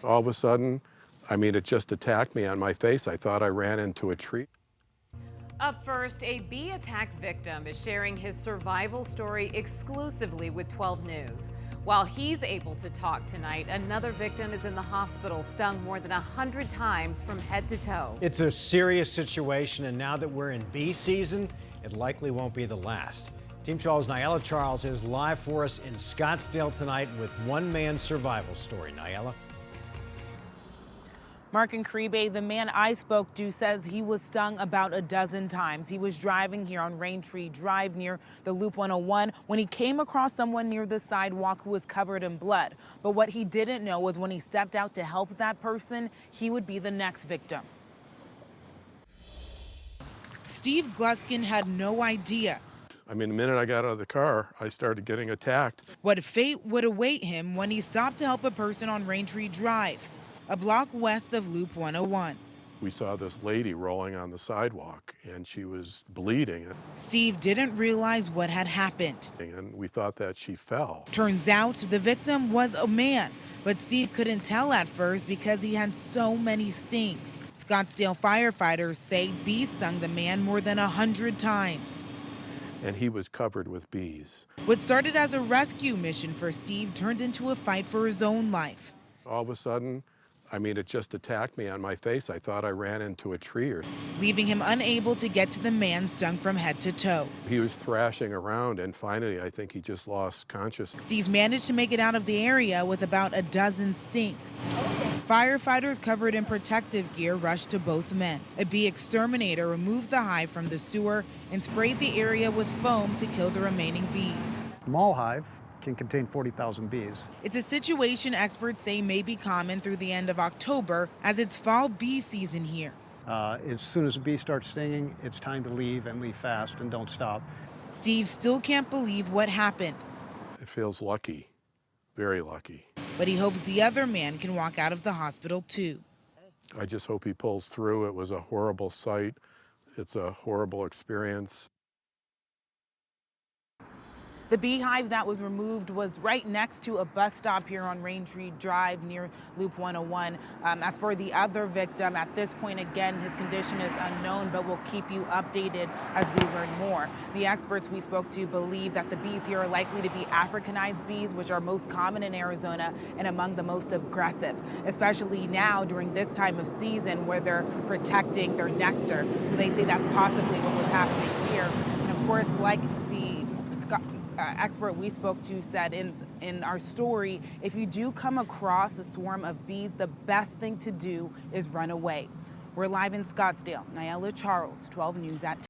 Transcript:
All of a sudden, it just attacked me on my face. I thought I ran into a tree. Up first, a bee attack victim is sharing his survival story exclusively with 12 News. While he's able to talk tonight, another victim is in the hospital, stung more than 100 times from head to toe. It's a serious situation, and now that we're in bee season, it likely won't be the last. Team 12's Nyella Charles is live for us in Scottsdale tonight with one man's survival story. Nyella? Mark and Crebe, the man I spoke to says he was stung about a dozen times. He was driving here on Raintree Drive near the Loop 101 when he came across someone near the sidewalk who was covered in blood. But what he didn't know was when he stepped out to help that person, he would be the next victim. Steve Gluskin had no idea The minute I got out of the car, I started getting attacked. what fate would await him when he stopped to help a person on Raintree Drive, a block west of Loop 101. We saw this lady rolling on the sidewalk, and she was bleeding, Steve didn't realize what had happened. and we thought that she fell. Turns out the victim was a man, but Steve couldn't tell at first because he had so many stings. Scottsdale firefighters say bees stung the man more than 100 times. And he was covered with bees. What started as a rescue mission for Steve turned into a fight for his own life. All of a sudden, it just attacked me on my face. I thought I ran into a tree. Leaving him unable to get to the man stung from head to toe. He was thrashing around, and finally, I think he just lost consciousness. Steve managed to make it out of the area with about a dozen stings. Firefighters covered in protective gear rushed to both men. A bee exterminator removed the hive from the sewer and sprayed the area with foam to kill the remaining bees. A mall hive can contain 40,000 bees. It's a situation experts say may be common through the end of October as it's fall bee season here. As soon as a bee starts stinging, it's time to leave and leave fast and don't stop. Steve still can't believe what happened, It feels lucky, very lucky. but he hopes the other man can walk out of the hospital too. I just hope he pulls through. It was a horrible sight. It's a horrible experience. The beehive that was removed was right next to a bus stop here on Raintree Drive near Loop 101. As for the other victim, at this point, again, his condition is unknown, but we'll keep you updated as we learn more. The experts we spoke to believe that the bees here are likely to be Africanized bees, which are most common in Arizona and among the most aggressive, especially now during this time of season where they're protecting their nectar. So they say that's possibly what was happening here. And of course, like the expert we spoke to said in our story, if you do come across a swarm of bees, the best thing to do is run away. We're live in Scottsdale. Nyella Charles, 12 News at 10.